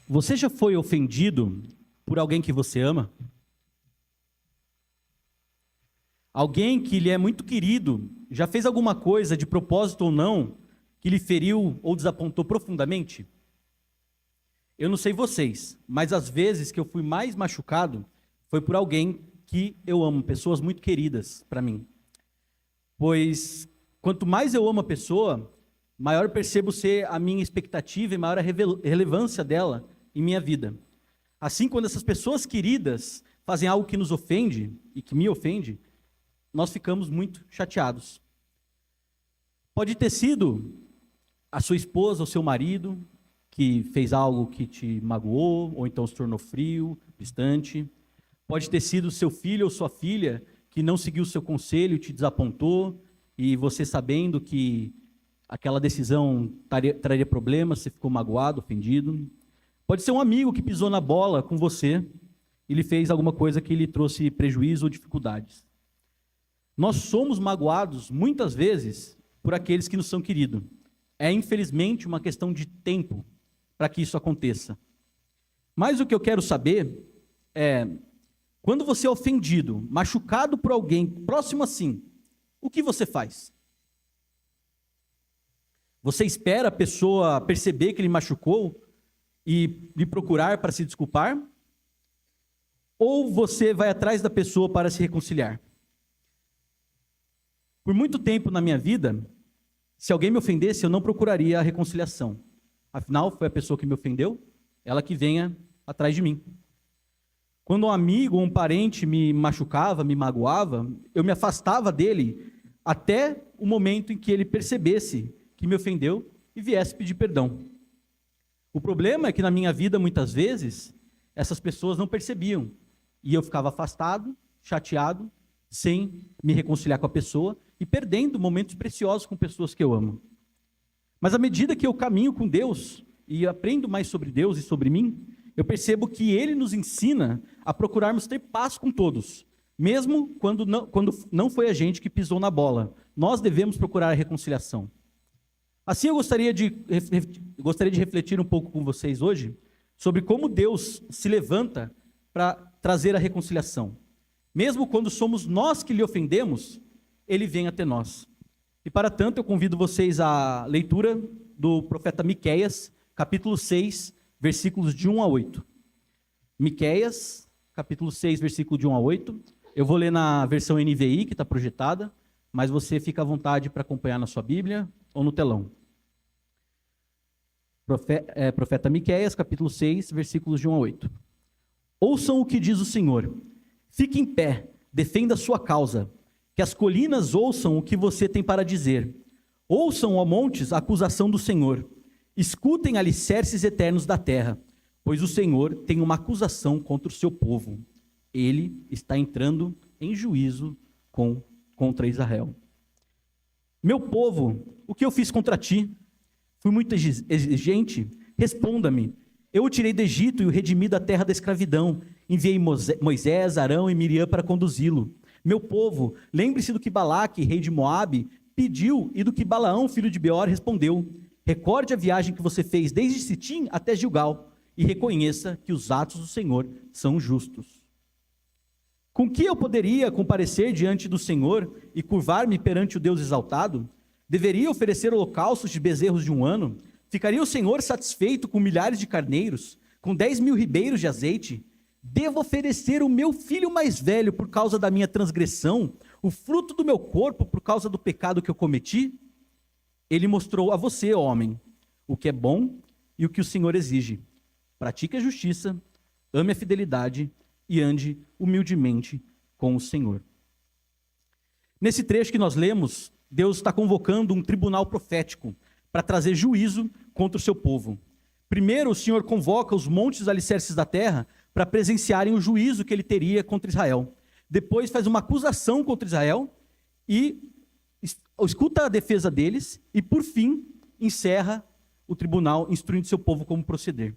Você já foi ofendido por alguém que você ama? Alguém que lhe é muito querido, já fez alguma coisa, de propósito ou não, que lhe feriu ou desapontou profundamente? Eu não sei vocês, mas as vezes que eu fui mais machucado foi por alguém que eu amo, pessoas muito queridas para mim. Pois quanto mais eu amo a pessoa, maior percebo ser a minha expectativa e maior a relevância dela em minha vida. Assim, quando essas pessoas queridas fazem algo que nos ofende e que me ofende, nós ficamos muito chateados. Pode ter sido a sua esposa ou seu marido que fez algo que te magoou, ou então se tornou frio, distante. Pode ter sido seu filho ou sua filha que não seguiu o seu conselho e te desapontou, e você, sabendo que aquela decisão traria problemas, você ficou magoado, ofendido. Pode ser um amigo que pisou na bola com você e lhe fez alguma coisa que lhe trouxe prejuízo ou dificuldades. Nós somos magoados, muitas vezes, por aqueles que nos são queridos. É, infelizmente, uma questão de tempo para que isso aconteça. Mas o que eu quero saber é, quando você é ofendido, machucado por alguém próximo assim, o que você faz? Você espera a pessoa perceber que ele machucou e lhe procurar para se desculpar? Ou você vai atrás da pessoa para se reconciliar? Por muito tempo na minha vida, se alguém me ofendesse, eu não procuraria a reconciliação. Afinal, foi a pessoa que me ofendeu, ela que venha atrás de mim. Quando um amigo ou um parente me machucava, me magoava, eu me afastava dele até o momento em que ele percebesse que me ofendeu e viesse pedir perdão. O problema é que na minha vida, muitas vezes, essas pessoas não percebiam. E eu ficava afastado, chateado, sem me reconciliar com a pessoa e perdendo momentos preciosos com pessoas que eu amo. Mas à medida que eu caminho com Deus e aprendo mais sobre Deus e sobre mim, eu percebo que Ele nos ensina a procurarmos ter paz com todos, mesmo quando não foi a gente que pisou na bola. Nós devemos procurar a reconciliação. Assim, eu gostaria de refletir um pouco com vocês hoje sobre como Deus se levanta para trazer a reconciliação. Mesmo quando somos nós que lhe ofendemos, Ele vem até nós. E para tanto, eu convido vocês à leitura do profeta Miqueias, capítulo 6, versículos de 1 a 8. Miqueias, capítulo 6, versículo de 1 a 8. Eu vou ler na versão NVI, que está projetada, mas você fica à vontade para acompanhar na sua Bíblia ou no telão. Profeta Miqueias, capítulo 6, versículos de 1 a 8. Ouçam o que diz o Senhor. Fique em pé, defenda a sua causa. Que as colinas ouçam o que você tem para dizer. Ouçam, ó montes, a acusação do Senhor. Escutem, alicerces eternos da terra, pois o Senhor tem uma acusação contra o seu povo. Ele está entrando em juízo contra Israel. Meu povo, o que eu fiz contra ti? Fui muito exigente? Responda-me. Eu o tirei do Egito e o redimi da terra da escravidão. Enviei Moisés, Arão e Miriam para conduzi-lo. Meu povo, lembre-se do que Balaque, rei de Moabe, pediu e do que Balaão, filho de Beor, respondeu. Recorde a viagem que você fez desde Sitim até Gilgal e reconheça que os atos do Senhor são justos. Com que eu poderia comparecer diante do Senhor e curvar-me perante o Deus exaltado? Deveria oferecer holocaustos de bezerros de um ano? Ficaria o Senhor satisfeito com milhares de carneiros, com 10.000 ribeiros de azeite? Devo oferecer o meu filho mais velho por causa da minha transgressão, o fruto do meu corpo por causa do pecado que eu cometi? Ele mostrou a você, homem, o que é bom e o que o Senhor exige. Pratique a justiça, ame a fidelidade e ande humildemente com o Senhor. Nesse trecho que nós lemos, Deus está convocando um tribunal profético para trazer juízo contra o seu povo. Primeiro, o Senhor convoca os montes alicerces da terra para presenciarem o juízo que ele teria contra Israel. Depois faz uma acusação contra Israel e escuta a defesa deles e, por fim, encerra o tribunal instruindo seu povo como proceder.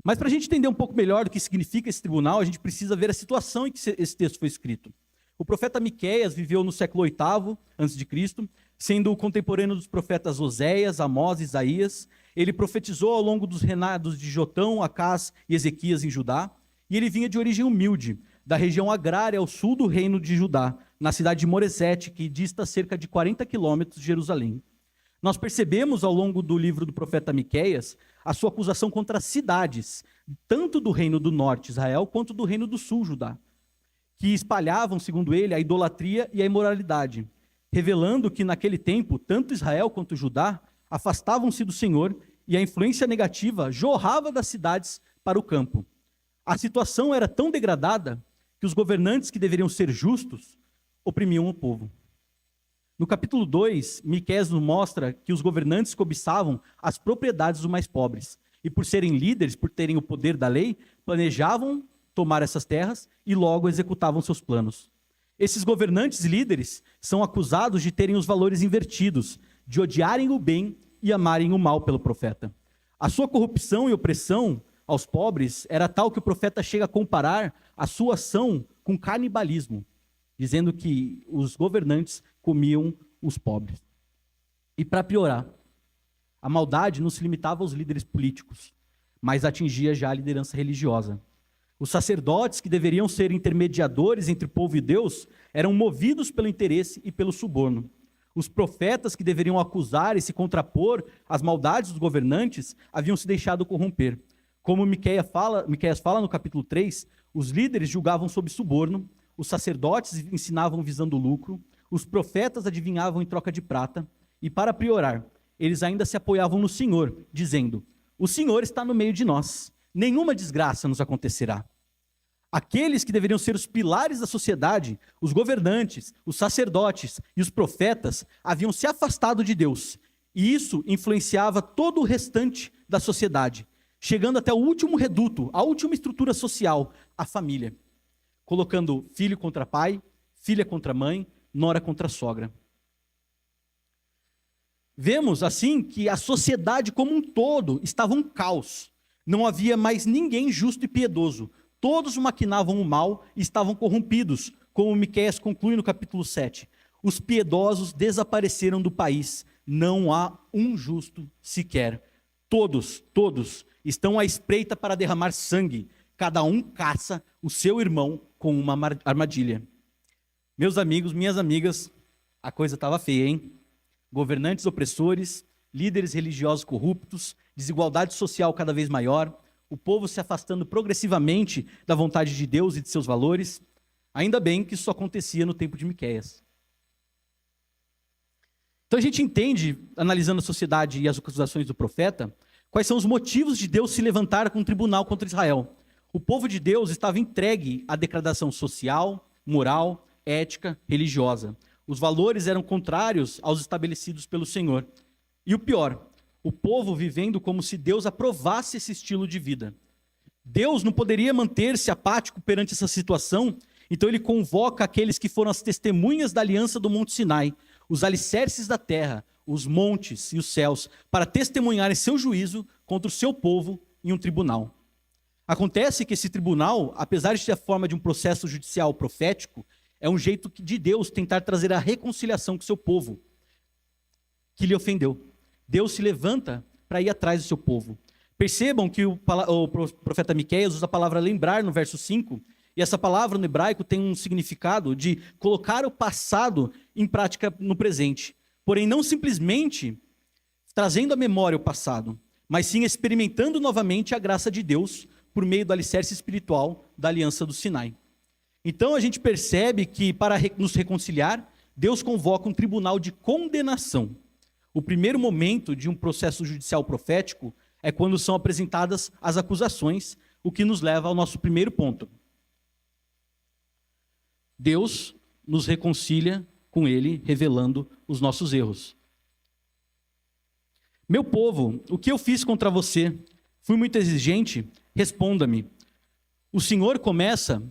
Mas para a gente entender um pouco melhor do que significa esse tribunal, a gente precisa ver a situação em que esse texto foi escrito. O profeta Miqueias viveu no século VIII a.C., sendo contemporâneo dos profetas Oséias, Amós e Isaías. Ele profetizou ao longo dos reinados de Jotão, Acás e Ezequias em Judá, e ele vinha de origem humilde, da região agrária ao sul do reino de Judá, na cidade de Moresete, que dista cerca de 40 quilômetros de Jerusalém. Nós percebemos ao longo do livro do profeta Miqueias a sua acusação contra as cidades, tanto do reino do norte, Israel, quanto do reino do sul, Judá, que espalhavam, segundo ele, a idolatria e a imoralidade, revelando que naquele tempo, tanto Israel quanto Judá afastavam-se do Senhor e a influência negativa jorrava das cidades para o campo. A situação era tão degradada que os governantes que deveriam ser justos oprimiam o povo. No capítulo 2, Miqueias nos mostra que os governantes cobiçavam as propriedades dos mais pobres e, por serem líderes, por terem o poder da lei, planejavam tomar essas terras e logo executavam seus planos. Esses governantes líderes são acusados de terem os valores invertidos, de odiarem o bem e amarem o mal pelo profeta. A sua corrupção e opressão aos pobres era tal que o profeta chega a comparar a sua ação com canibalismo, dizendo que os governantes comiam os pobres. E para piorar, a maldade não se limitava aos líderes políticos, mas atingia já a liderança religiosa. Os sacerdotes, que deveriam ser intermediadores entre o povo e Deus, eram movidos pelo interesse e pelo suborno. Os profetas, que deveriam acusar e se contrapor às maldades dos governantes, haviam se deixado corromper. Como Miqueias fala no capítulo 3, os líderes julgavam sob suborno, os sacerdotes ensinavam visando lucro, os profetas adivinhavam em troca de prata, e para piorar, eles ainda se apoiavam no Senhor, dizendo: o Senhor está no meio de nós, nenhuma desgraça nos acontecerá. Aqueles que deveriam ser os pilares da sociedade, os governantes, os sacerdotes e os profetas, haviam se afastado de Deus, e isso influenciava todo o restante da sociedade, chegando até o último reduto, a última estrutura social, a família, colocando filho contra pai, filha contra mãe, nora contra sogra. Vemos, assim, que a sociedade como um todo estava um caos. Não havia mais ninguém justo e piedoso. Todos maquinavam o mal e estavam corrompidos, como Miqueias conclui no capítulo 7. Os piedosos desapareceram do país. Não há um justo sequer. Todos estão à espreita para derramar sangue. Cada um caça o seu irmão com uma armadilha. Meus amigos, minhas amigas, a coisa estava feia, hein? Governantes opressores, líderes religiosos corruptos, desigualdade social cada vez maior, o povo se afastando progressivamente da vontade de Deus e de seus valores. Ainda bem que isso acontecia no tempo de Miqueias. Então a gente entende, analisando a sociedade e as acusações do profeta, quais são os motivos de Deus se levantar com um tribunal contra Israel. O povo de Deus estava entregue à degradação social, moral, ética, religiosa. Os valores eram contrários aos estabelecidos pelo Senhor. E o pior, o povo vivendo como se Deus aprovasse esse estilo de vida. Deus não poderia manter-se apático perante essa situação, então ele convoca aqueles que foram as testemunhas da aliança do Monte Sinai, os alicerces da terra, os montes e os céus, para testemunharem seu juízo contra o seu povo em um tribunal. Acontece que esse tribunal, apesar de ter a forma de um processo judicial profético, é um jeito de Deus tentar trazer a reconciliação com o seu povo, que lhe ofendeu. Deus se levanta para ir atrás do seu povo. Percebam que o profeta Miqueias usa a palavra lembrar no verso 5, e essa palavra no hebraico tem um significado de colocar o passado em prática no presente. Porém, não simplesmente trazendo à memória o passado, mas sim experimentando novamente a graça de Deus por meio do alicerce espiritual da aliança do Sinai. Então a gente percebe que para nos reconciliar, Deus convoca um tribunal de condenação. O primeiro momento de um processo judicial profético é quando são apresentadas as acusações, o que nos leva ao nosso primeiro ponto. Deus nos reconcilia com Ele, revelando os nossos erros. Meu povo, o que eu fiz contra você? Fui muito exigente? Responda-me. O Senhor começa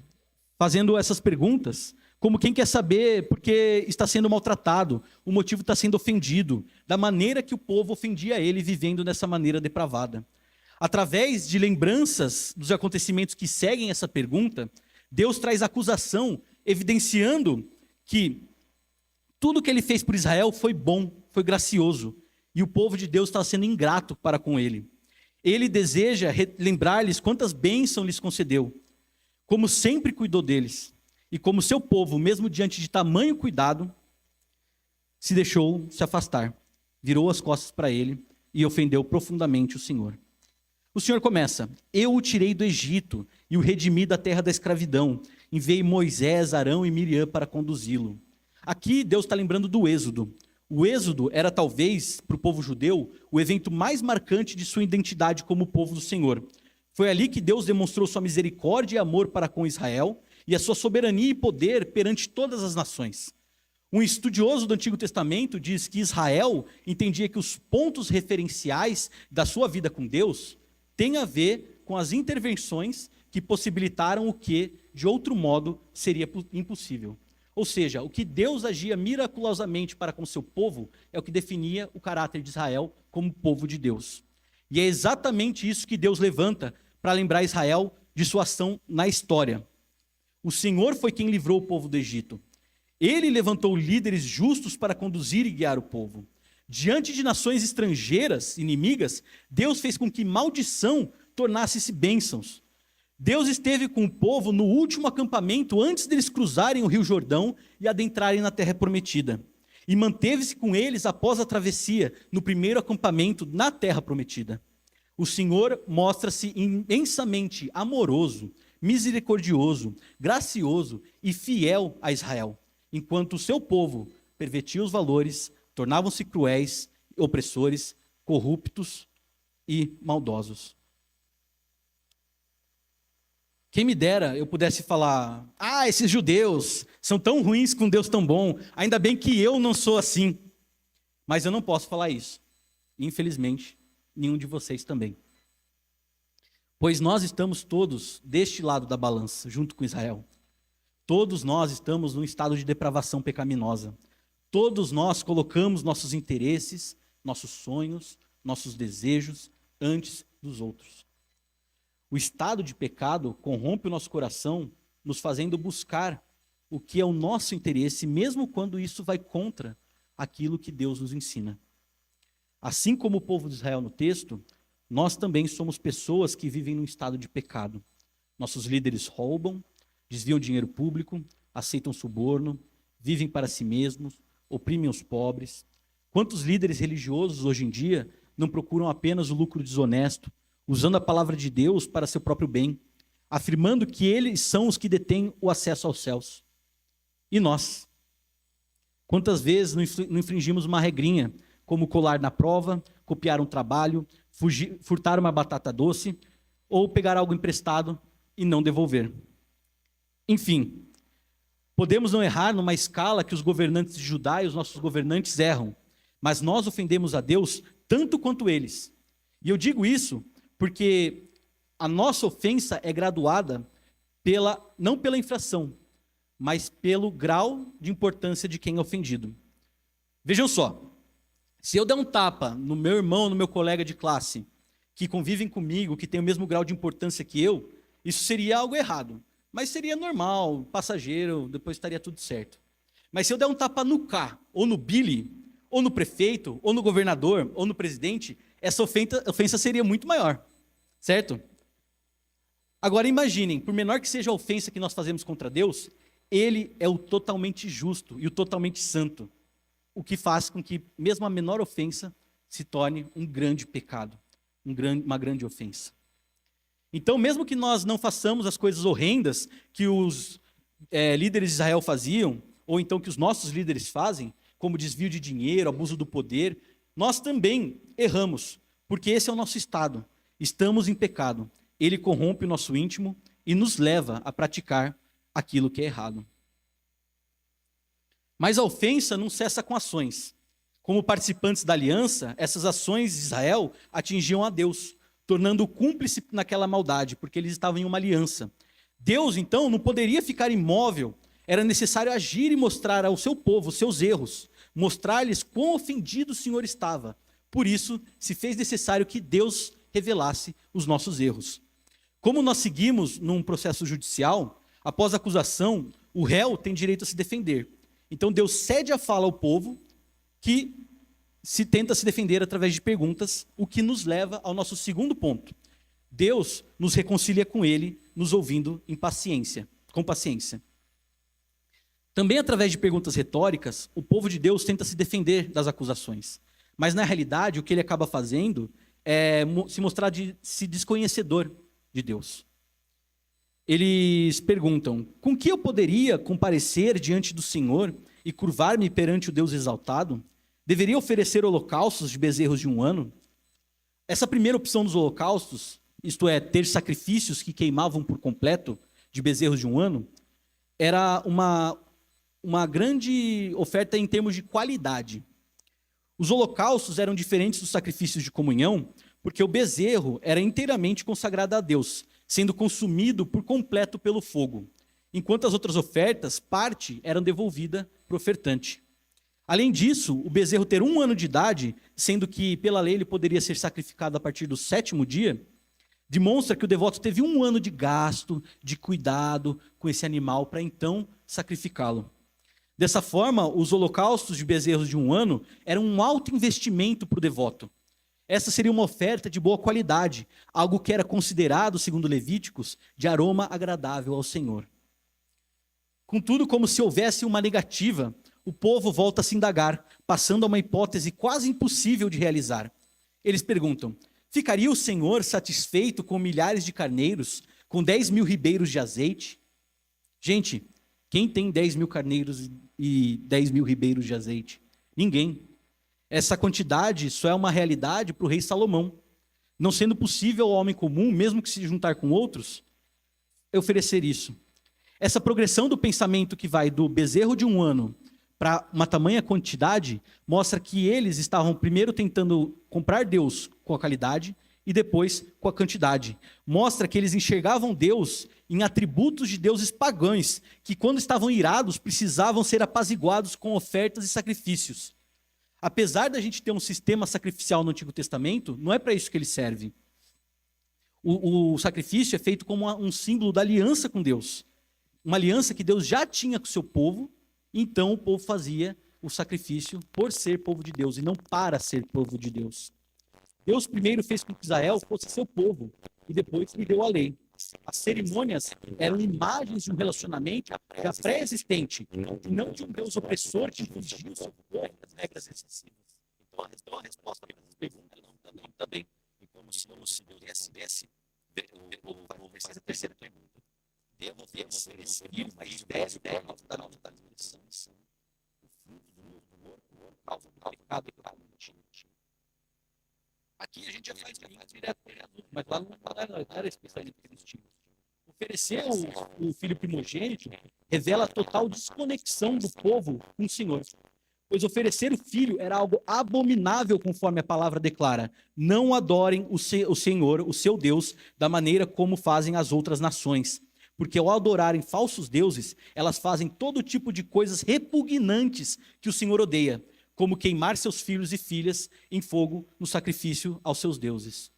fazendo essas perguntas, como quem quer saber porque está sendo maltratado, o motivo está sendo ofendido, da maneira que o povo ofendia ele, vivendo dessa maneira depravada. Através de lembranças dos acontecimentos que seguem essa pergunta, Deus traz acusação, evidenciando que Tudo que ele fez por Israel foi bom, foi gracioso, e o povo de Deus estava sendo ingrato para com ele. Ele deseja lembrar-lhes quantas bênçãos lhes concedeu, como sempre cuidou deles, e como seu povo, mesmo diante de tamanho cuidado, se deixou se afastar, virou as costas para ele e ofendeu profundamente o Senhor. O Senhor começa: eu o tirei do Egito e o redimi da terra da escravidão, enviei Moisés, Arão e Miriam para conduzi-lo. Aqui Deus está lembrando do Êxodo. O Êxodo era talvez, para o povo judeu, o evento mais marcante de sua identidade como povo do Senhor. Foi ali que Deus demonstrou sua misericórdia e amor para com Israel e a sua soberania e poder perante todas as nações. Um estudioso do Antigo Testamento diz que Israel entendia que os pontos referenciais da sua vida com Deus têm a ver com as intervenções que possibilitaram o que, de outro modo, seria impossível. Ou seja, o que Deus agia miraculosamente para com seu povo é o que definia o caráter de Israel como povo de Deus. E é exatamente isso que Deus levanta para lembrar Israel de sua ação na história. O Senhor foi quem livrou o povo do Egito. Ele levantou líderes justos para conduzir e guiar o povo. Diante de nações estrangeiras, inimigas, Deus fez com que maldição tornasse-se bênçãos. Deus esteve com o povo no último acampamento antes deles cruzarem o Rio Jordão e adentrarem na terra prometida. E manteve-se com eles após a travessia no primeiro acampamento na terra prometida. O Senhor mostra-se imensamente amoroso, misericordioso, gracioso e fiel a Israel, enquanto o seu povo pervertia os valores, tornavam-se cruéis, opressores, corruptos e maldosos. Quem me dera eu pudesse falar: esses judeus são tão ruins com Deus tão bom, ainda bem que eu não sou assim. Mas eu não posso falar isso. Infelizmente, nenhum de vocês também. Pois nós estamos todos deste lado da balança, junto com Israel. Todos nós estamos num estado de depravação pecaminosa. Todos nós colocamos nossos interesses, nossos sonhos, nossos desejos antes dos outros. O estado de pecado corrompe o nosso coração, nos fazendo buscar o que é o nosso interesse, mesmo quando isso vai contra aquilo que Deus nos ensina. Assim como o povo de Israel no texto, nós também somos pessoas que vivem num estado de pecado. Nossos líderes roubam, desviam dinheiro público, aceitam suborno, vivem para si mesmos, oprimem os pobres. Quantos líderes religiosos hoje em dia não procuram apenas o lucro desonesto, usando a palavra de Deus para seu próprio bem, afirmando que eles são os que detêm o acesso aos céus? E nós? Quantas vezes não infringimos uma regrinha, como colar na prova, copiar um trabalho, furtar uma batata doce, ou pegar algo emprestado e não devolver? Enfim, podemos não errar numa escala que os governantes de Judá e os nossos governantes erram, mas nós ofendemos a Deus tanto quanto eles. E eu digo isso porque a nossa ofensa é graduada não pela infração, mas pelo grau de importância de quem é ofendido. Vejam só, se eu der um tapa no meu irmão, no meu colega de classe, que convivem comigo, que tem o mesmo grau de importância que eu, isso seria algo errado. Mas seria normal, passageiro, depois estaria tudo certo. Mas se eu der um tapa no K, ou no Billy, ou no prefeito, ou no governador, ou no presidente, essa ofensa seria muito maior, certo? Agora imaginem, por menor que seja a ofensa que nós fazemos contra Deus, Ele é o totalmente justo e o totalmente santo, o que faz com que mesmo a menor ofensa se torne um grande pecado, uma grande ofensa. Então, mesmo que nós não façamos as coisas horrendas que os líderes de Israel faziam, ou então que os nossos líderes fazem, como desvio de dinheiro, abuso do poder, nós também erramos, porque esse é o nosso estado. Estamos em pecado. Ele corrompe o nosso íntimo e nos leva a praticar aquilo que é errado. Mas a ofensa não cessa com ações. Como participantes da aliança, essas ações de Israel atingiam a Deus, tornando-o cúmplice naquela maldade, porque eles estavam em uma aliança. Deus, então, não poderia ficar imóvel. Era necessário agir e mostrar ao seu povo os seus erros, mostrar-lhes quão ofendido o Senhor estava. Por isso, se fez necessário que Deus revelasse os nossos erros. Como nós seguimos num processo judicial, após a acusação, o réu tem direito a se defender. Então Deus cede a fala ao povo, que tenta se defender através de perguntas, o que nos leva ao nosso segundo ponto. Deus nos reconcilia com ele, nos ouvindo com paciência. Também através de perguntas retóricas, o povo de Deus tenta se defender das acusações. Mas na realidade, o que ele acaba fazendo é se mostrar se desconhecedor de Deus. Eles perguntam: com que eu poderia comparecer diante do Senhor e curvar-me perante o Deus exaltado? Deveria oferecer holocaustos de bezerros de um ano? Essa primeira opção dos holocaustos, isto é, ter sacrifícios que queimavam por completo de bezerros de um ano, era uma grande oferta em termos de qualidade. Os holocaustos eram diferentes dos sacrifícios de comunhão, porque o bezerro era inteiramente consagrado a Deus, sendo consumido por completo pelo fogo, enquanto as outras ofertas, parte eram devolvida para o ofertante. Além disso, o bezerro ter 1 ano de idade, sendo que pela lei ele poderia ser sacrificado a partir do 7º dia, demonstra que o devoto teve 1 ano de gasto, de cuidado com esse animal para então sacrificá-lo. Dessa forma, os holocaustos de bezerros de 1 ano eram um alto investimento para o devoto. Essa seria uma oferta de boa qualidade, algo que era considerado, segundo Levíticos, de aroma agradável ao Senhor. Contudo, como se houvesse uma negativa, o povo volta a se indagar, passando a uma hipótese quase impossível de realizar. Eles perguntam: ficaria o Senhor satisfeito com milhares de carneiros, com 10.000 ribeiros de azeite? Gente, quem tem 10.000 carneiros e 10.000 ribeiros de azeite? Ninguém. Essa quantidade só é uma realidade para o rei Salomão. Não sendo possível ao homem comum, mesmo que se juntar com outros, oferecer isso. Essa progressão do pensamento que vai do bezerro de 1 ano para uma tamanha quantidade, mostra que eles estavam primeiro tentando comprar Deus com a qualidade e depois com a quantidade. Mostra que eles enxergavam Deus em atributos de deuses pagãos, que quando estavam irados precisavam ser apaziguados com ofertas e sacrifícios. Apesar da gente ter um sistema sacrificial no Antigo Testamento, não é para isso que ele serve. O sacrifício é feito como um símbolo da aliança com Deus. Uma aliança que Deus já tinha com o seu povo, então o povo fazia o sacrifício por ser povo de Deus e não para ser povo de Deus. Deus primeiro fez com que Israel fosse seu povo e depois lhe deu a lei. As cerimônias eram imagens de um relacionamento já pré-existente, e não de um Deus opressor que exigia o seu povo das regras excessivas. Então a resposta para essas perguntas também. E como se Deus desse, faz a terceira pergunta. Devo oferecer mais 10 da nova direção, o fruto do novo alvo pecado e pecado. Aqui a gente já faz caminho direto, mas lá não era especialista que eles tinham. Oferecer o filho primogênito revela a total desconexão do povo com o Senhor. Pois oferecer o filho era algo abominável, conforme a palavra declara. Não adorem o Senhor, o seu Deus, da maneira como fazem as outras nações. Porque ao adorarem falsos deuses, elas fazem todo tipo de coisas repugnantes que o Senhor odeia, como queimar seus filhos e filhas em fogo no sacrifício aos seus deuses.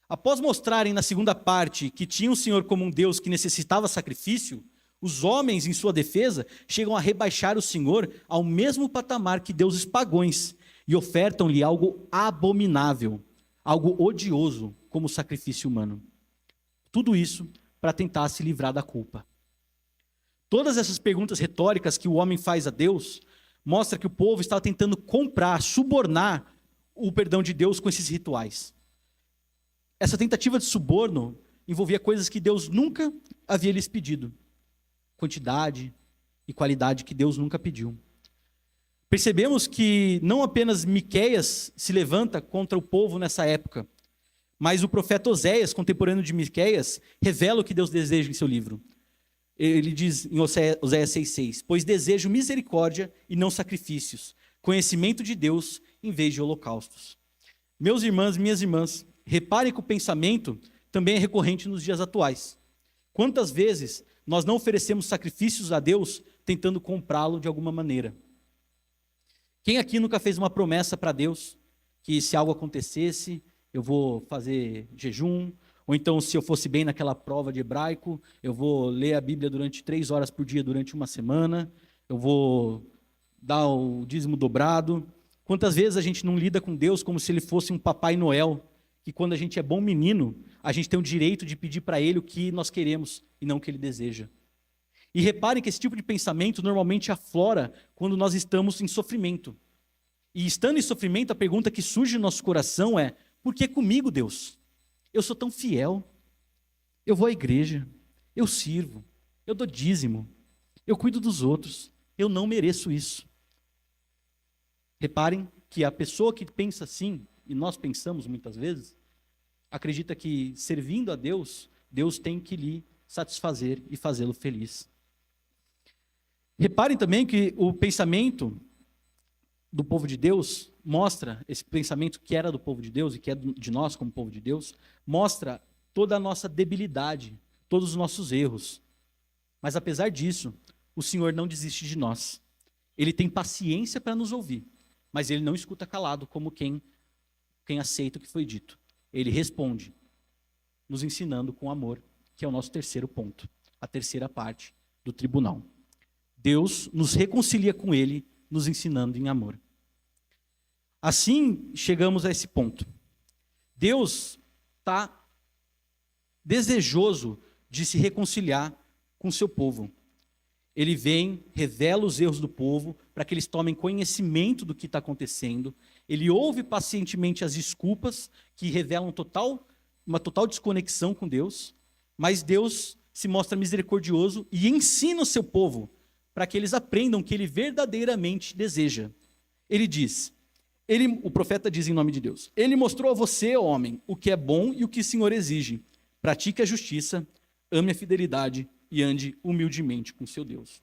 Após mostrarem na segunda parte que tinham o Senhor como um Deus que necessitava sacrifício, os homens, em sua defesa, chegam a rebaixar o Senhor ao mesmo patamar que deuses pagãos e ofertam-lhe algo abominável, algo odioso, como o sacrifício humano. Tudo isso para tentar se livrar da culpa. Todas essas perguntas retóricas que o homem faz a Deus mostra que o povo estava tentando comprar, subornar o perdão de Deus com esses rituais. Essa tentativa de suborno envolvia coisas que Deus nunca havia lhes pedido. Quantidade e qualidade que Deus nunca pediu. Percebemos que não apenas Miqueias se levanta contra o povo nessa época, mas o profeta Oséias, contemporâneo de Miqueias, revela o que Deus deseja em seu livro. Ele diz em Oséias 6,6: pois desejo misericórdia e não sacrifícios, conhecimento de Deus em vez de holocaustos. Meus irmãos e minhas irmãs, reparem que o pensamento também é recorrente nos dias atuais. Quantas vezes nós não oferecemos sacrifícios a Deus tentando comprá-lo de alguma maneira? Quem aqui nunca fez uma promessa para Deus que se algo acontecesse, eu vou fazer jejum, ou então se eu fosse bem naquela prova de hebraico, eu vou ler a Bíblia durante 3 horas por dia durante uma semana, eu vou dar o dízimo dobrado. Quantas vezes a gente não lida com Deus como se ele fosse um Papai Noel, que quando a gente é bom menino, a gente tem o direito de pedir para ele o que nós queremos e não o que ele deseja. E reparem que esse tipo de pensamento normalmente aflora quando nós estamos em sofrimento. E estando em sofrimento, a pergunta que surge no nosso coração é: por que comigo, Deus? Eu sou tão fiel, eu vou à igreja, eu sirvo, eu dou dízimo, eu cuido dos outros, eu não mereço isso. Reparem que a pessoa que pensa assim, e nós pensamos muitas vezes, acredita que servindo a Deus, Deus tem que lhe satisfazer e fazê-lo feliz. Reparem também que o pensamento do povo de Deus mostra, esse pensamento que era do povo de Deus e que é de nós como povo de Deus, mostra toda a nossa debilidade, todos os nossos erros. Mas apesar disso, o Senhor não desiste de nós. Ele tem paciência para nos ouvir, mas ele não escuta calado como quem aceita o que foi dito. Ele responde, nos ensinando com amor, que é o nosso terceiro ponto, a terceira parte do tribunal. Deus nos reconcilia com ele, nos ensinando em amor. Assim, chegamos a esse ponto. Deus está desejoso de se reconciliar com o seu povo. Ele vem, revela os erros do povo, para que eles tomem conhecimento do que está acontecendo. Ele ouve pacientemente as desculpas, que revelam uma total desconexão com Deus. Mas Deus se mostra misericordioso e ensina o seu povo, para que eles aprendam o que ele verdadeiramente deseja. Ele diz, o profeta diz em nome de Deus: ele mostrou a você, ó homem, o que é bom e o que o Senhor exige. Pratique a justiça, ame a fidelidade e ande humildemente com seu Deus.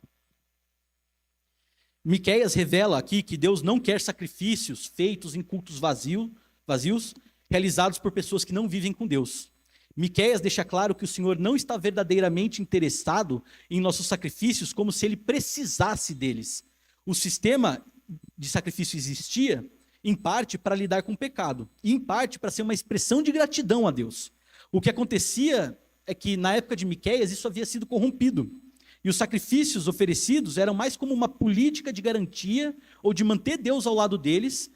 Miqueias revela aqui que Deus não quer sacrifícios feitos em cultos vazios, realizados por pessoas que não vivem com Deus. Miqueias deixa claro que o Senhor não está verdadeiramente interessado em nossos sacrifícios como se ele precisasse deles. O sistema de sacrifício existia, em parte, para lidar com o pecado, e em parte para ser uma expressão de gratidão a Deus. O que acontecia é que, na época de Miqueias, isso havia sido corrompido. E os sacrifícios oferecidos eram mais como uma política de garantia ou de manter Deus ao lado deles,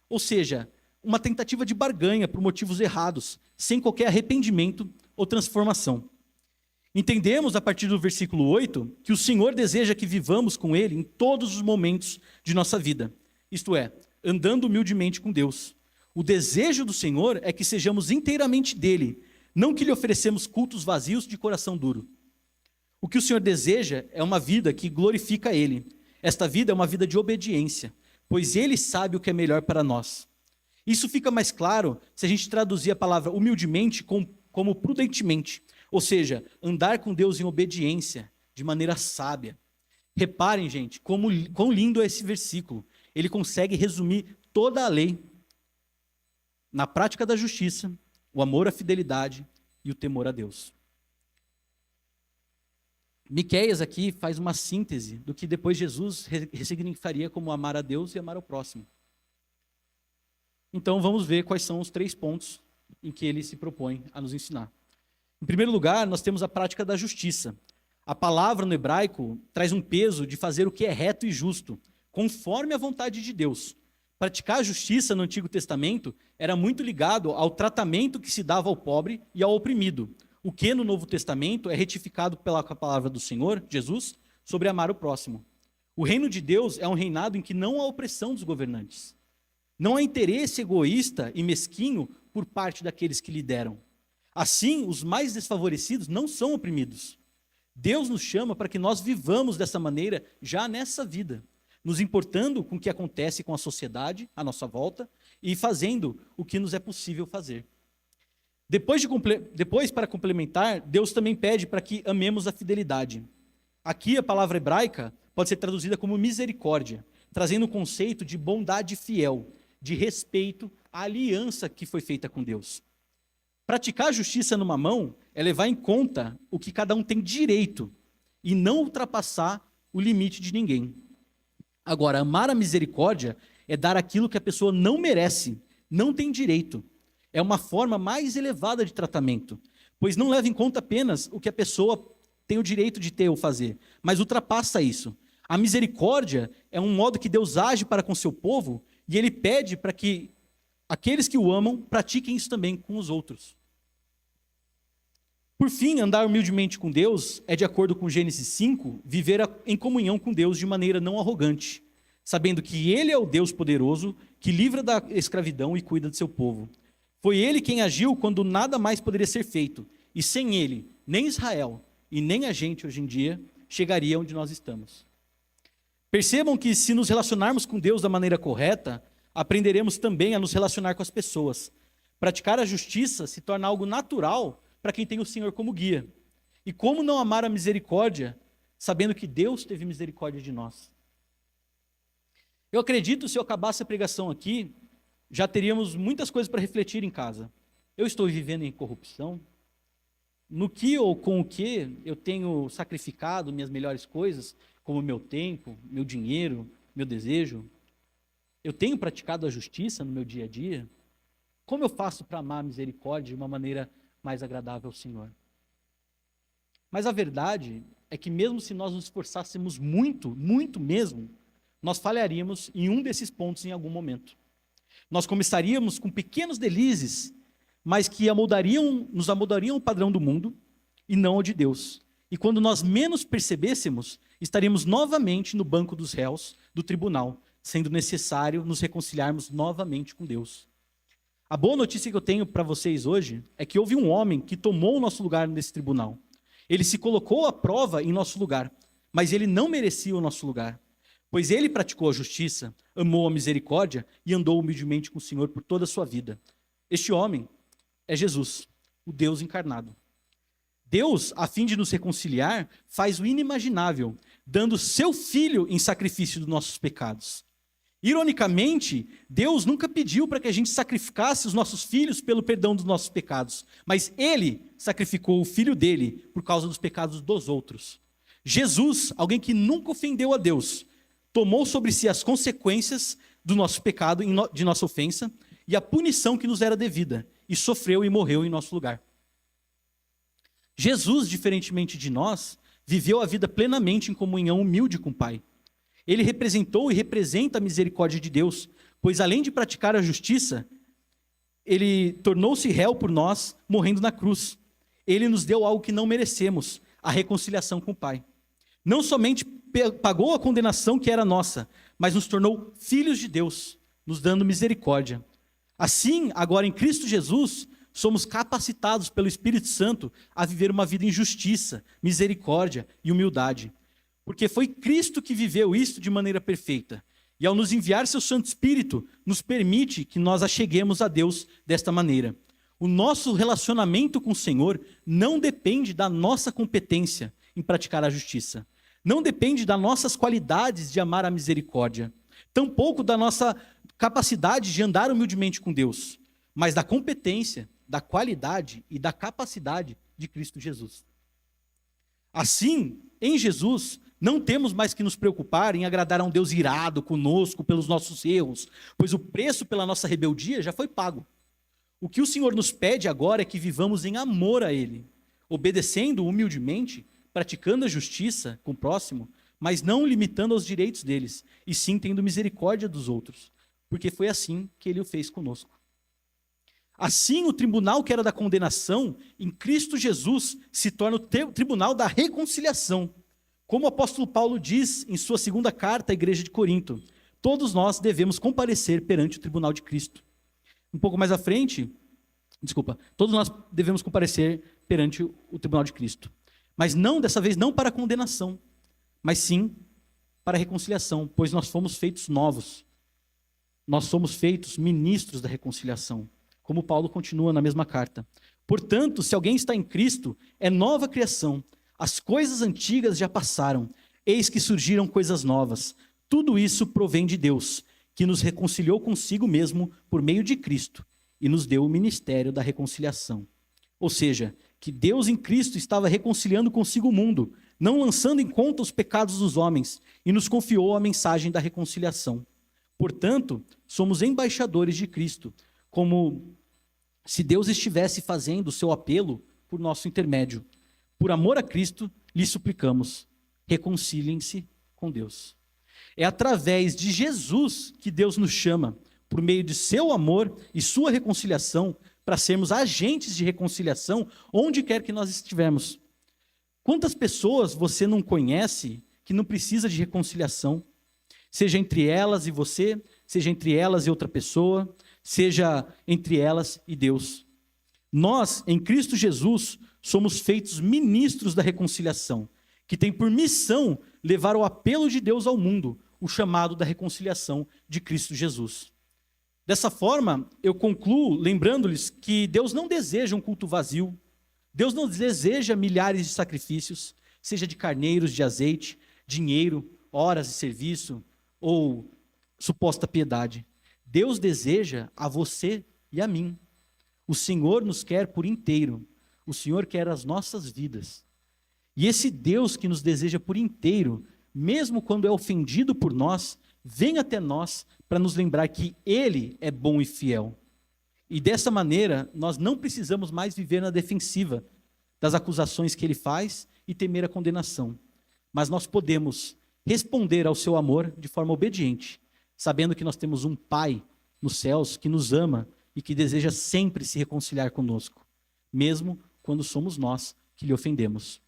ou seja, uma tentativa de barganha por motivos errados, sem qualquer arrependimento ou transformação. Entendemos, a partir do versículo 8, que o Senhor deseja que vivamos com Ele em todos os momentos de nossa vida, isto é, andando humildemente com Deus. O desejo do Senhor é que sejamos inteiramente dele, não que lhe oferecemos cultos vazios de coração duro. O que o Senhor deseja é uma vida que glorifica Ele. Esta vida é uma vida de obediência, pois Ele sabe o que é melhor para nós. Isso fica mais claro se a gente traduzir a palavra humildemente como prudentemente, ou seja, andar com Deus em obediência, de maneira sábia. Reparem, gente, quão lindo é esse versículo. Ele consegue resumir toda a lei na prática da justiça, o amor à fidelidade e o temor a Deus. Miqueias aqui faz uma síntese do que depois Jesus ressignificaria como amar a Deus e amar ao próximo. Então vamos ver quais são os 3 pontos em que ele se propõe a nos ensinar. Em primeiro lugar, nós temos a prática da justiça. A palavra no hebraico traz um peso de fazer o que é reto e justo, conforme a vontade de Deus. Praticar a justiça no Antigo Testamento era muito ligado ao tratamento que se dava ao pobre e ao oprimido, o que no Novo Testamento é retificado pela palavra do Senhor, Jesus, sobre amar o próximo. O reino de Deus é um reinado em que não há opressão dos governantes. Não há interesse egoísta e mesquinho por parte daqueles que lideram. Assim, os mais desfavorecidos não são oprimidos. Deus nos chama para que nós vivamos dessa maneira já nessa vida, nos importando com o que acontece com a sociedade à nossa volta e fazendo o que nos é possível fazer. Depois, para complementar, Deus também pede para que amemos a fidelidade. Aqui a palavra hebraica pode ser traduzida como misericórdia, trazendo o conceito de bondade fiel, de respeito à aliança que foi feita com Deus. Praticar a justiça numa mão é levar em conta o que cada um tem direito e não ultrapassar o limite de ninguém. Agora, amar a misericórdia é dar aquilo que a pessoa não merece, não tem direito. É uma forma mais elevada de tratamento, pois não leva em conta apenas o que a pessoa tem o direito de ter ou fazer, mas ultrapassa isso. A misericórdia é um modo que Deus age para com seu povo e ele pede para que aqueles que o amam pratiquem isso também com os outros. Por fim, andar humildemente com Deus é, de acordo com Gênesis 5, viver em comunhão com Deus de maneira não arrogante, sabendo que Ele é o Deus poderoso que livra da escravidão e cuida de seu povo. Foi Ele quem agiu quando nada mais poderia ser feito, e sem Ele, nem Israel e nem a gente hoje em dia chegaria onde nós estamos. Percebam que se nos relacionarmos com Deus da maneira correta, aprenderemos também a nos relacionar com as pessoas. Praticar a justiça se torna algo natural para quem tem o Senhor como guia. E como não amar a misericórdia, sabendo que Deus teve misericórdia de nós? Eu acredito, se eu acabasse a pregação aqui, já teríamos muitas coisas para refletir em casa. Eu estou vivendo em corrupção? No que ou com o que eu tenho sacrificado minhas melhores coisas, como meu tempo, meu dinheiro, meu desejo? Eu tenho praticado a justiça no meu dia a dia? Como eu faço para amar a misericórdia de uma maneira mais agradável ao Senhor? Mas a verdade é que mesmo se nós nos esforçássemos muito, muito mesmo, nós falharíamos em um desses pontos em algum momento. Nós começaríamos com pequenos deslizes, mas que nos amoldariam o padrão do mundo e não ao de Deus. E quando nós menos percebêssemos, estaríamos novamente no banco dos réus do tribunal, sendo necessário nos reconciliarmos novamente com Deus. A boa notícia que eu tenho para vocês hoje é que houve um homem que tomou o nosso lugar nesse tribunal. Ele se colocou à prova em nosso lugar, mas ele não merecia o nosso lugar, pois ele praticou a justiça, amou a misericórdia e andou humildemente com o Senhor por toda a sua vida. Este homem é Jesus, o Deus encarnado. Deus, a fim de nos reconciliar, faz o inimaginável, dando seu Filho em sacrifício dos nossos pecados. Ironicamente, Deus nunca pediu para que a gente sacrificasse os nossos filhos pelo perdão dos nossos pecados, mas Ele sacrificou o Filho dele por causa dos pecados dos outros. Jesus, alguém que nunca ofendeu a Deus, tomou sobre si as consequências do nosso pecado, de nossa ofensa, e a punição que nos era devida, e sofreu e morreu em nosso lugar. Jesus, diferentemente de nós, viveu a vida plenamente em comunhão humilde com o Pai. Ele representou e representa a misericórdia de Deus, pois além de praticar a justiça, ele tornou-se réu por nós, morrendo na cruz. Ele nos deu algo que não merecemos, a reconciliação com o Pai. Não somente pagou a condenação que era nossa, mas nos tornou filhos de Deus, nos dando misericórdia. Assim, agora em Cristo Jesus, somos capacitados pelo Espírito Santo a viver uma vida em justiça, misericórdia e humildade. Porque foi Cristo que viveu isso de maneira perfeita. E ao nos enviar seu Santo Espírito, nos permite que nós acheguemos a Deus desta maneira. O nosso relacionamento com o Senhor não depende da nossa competência em praticar a justiça. Não depende das nossas qualidades de amar a misericórdia. Tampouco da nossa capacidade de andar humildemente com Deus. Mas da competência, da qualidade e da capacidade de Cristo Jesus. Assim, em Jesus, não temos mais que nos preocupar em agradar a um Deus irado conosco pelos nossos erros, pois o preço pela nossa rebeldia já foi pago. O que o Senhor nos pede agora é que vivamos em amor a Ele, obedecendo humildemente, praticando a justiça com o próximo, mas não limitando aos direitos deles, e sim tendo misericórdia dos outros, porque foi assim que Ele o fez conosco. Assim, o tribunal que era da condenação, em Cristo Jesus, se torna o tribunal da reconciliação. Como o apóstolo Paulo diz em sua segunda carta à igreja de Corinto, todos nós devemos comparecer perante o tribunal de Cristo. Um pouco mais à frente, todos nós devemos comparecer perante o tribunal de Cristo. Mas não, dessa vez, não para condenação, mas sim para reconciliação, pois nós fomos feitos novos. Nós somos feitos ministros da reconciliação, como Paulo continua na mesma carta. Portanto, se alguém está em Cristo, é nova criação. As coisas antigas já passaram, eis que surgiram coisas novas. Tudo isso provém de Deus, que nos reconciliou consigo mesmo por meio de Cristo e nos deu o ministério da reconciliação. Ou seja, que Deus em Cristo estava reconciliando consigo o mundo, não lançando em conta os pecados dos homens, e nos confiou a mensagem da reconciliação. Portanto, somos embaixadores de Cristo, como se Deus estivesse fazendo o seu apelo por nosso intermédio. Por amor a Cristo, lhe suplicamos, reconciliem-se com com Deus. É através de Jesus que Deus nos chama, por meio de seu amor e sua reconciliação, para sermos agentes de reconciliação onde quer que nós estivermos. Quantas pessoas você não conhece que não precisa de reconciliação? Seja entre elas e você, seja entre elas e outra pessoa, seja entre elas e Deus. Nós, em Cristo Jesus, somos feitos ministros da reconciliação, que tem por missão levar o apelo de Deus ao mundo, o chamado da reconciliação de Cristo Jesus. Dessa forma, eu concluo lembrando-lhes que Deus não deseja um culto vazio, Deus não deseja milhares de sacrifícios, seja de carneiros, de azeite, dinheiro, horas de serviço ou suposta piedade. Deus deseja a você e a mim. O Senhor nos quer por inteiro, o Senhor quer as nossas vidas. E esse Deus que nos deseja por inteiro, mesmo quando é ofendido por nós, vem até nós para nos lembrar que Ele é bom e fiel. E dessa maneira, nós não precisamos mais viver na defensiva das acusações que Ele faz e temer a condenação. Mas nós podemos responder ao seu amor de forma obediente, sabendo que nós temos um Pai nos céus que nos ama e que deseja sempre se reconciliar conosco, mesmo quando somos nós que lhe ofendemos.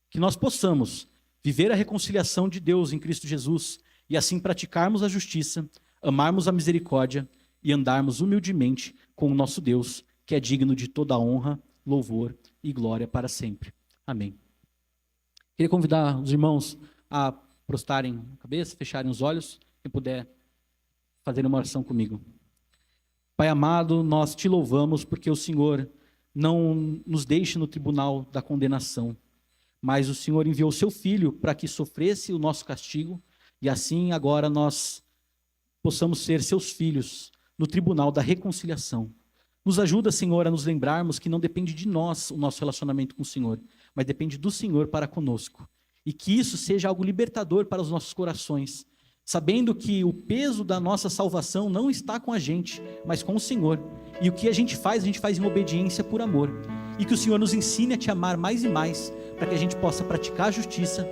Que nós possamos viver a reconciliação de Deus em Cristo Jesus e assim praticarmos a justiça, amarmos a misericórdia e andarmos humildemente com o nosso Deus, que é digno de toda honra, louvor e glória para sempre. Amém. Queria convidar os irmãos a prostrarem a cabeça, fecharem os olhos, quem puder fazer uma oração comigo. Pai amado, nós te louvamos porque o Senhor não nos deixa no tribunal da condenação, mas o Senhor enviou o seu Filho para que sofresse o nosso castigo e assim agora nós possamos ser seus filhos no tribunal da reconciliação. Nos ajuda, Senhor, a nos lembrarmos que não depende de nós o nosso relacionamento com o Senhor, mas depende do Senhor para conosco. E que isso seja algo libertador para os nossos corações, sabendo que o peso da nossa salvação não está com a gente, mas com o Senhor. E o que a gente faz em obediência por amor. E que o Senhor nos ensine a te amar mais e mais, para que a gente possa praticar a justiça,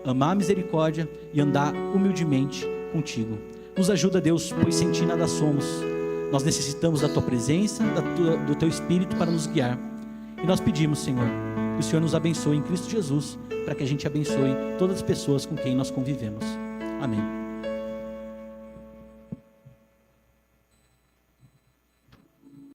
amar a misericórdia e andar humildemente contigo. Nos ajuda, Deus, pois sem ti nada somos. Nós necessitamos da tua presença, do teu Espírito para nos guiar. E nós pedimos, Senhor, que o Senhor nos abençoe em Cristo Jesus, para que a gente abençoe todas as pessoas com quem nós convivemos. Amém.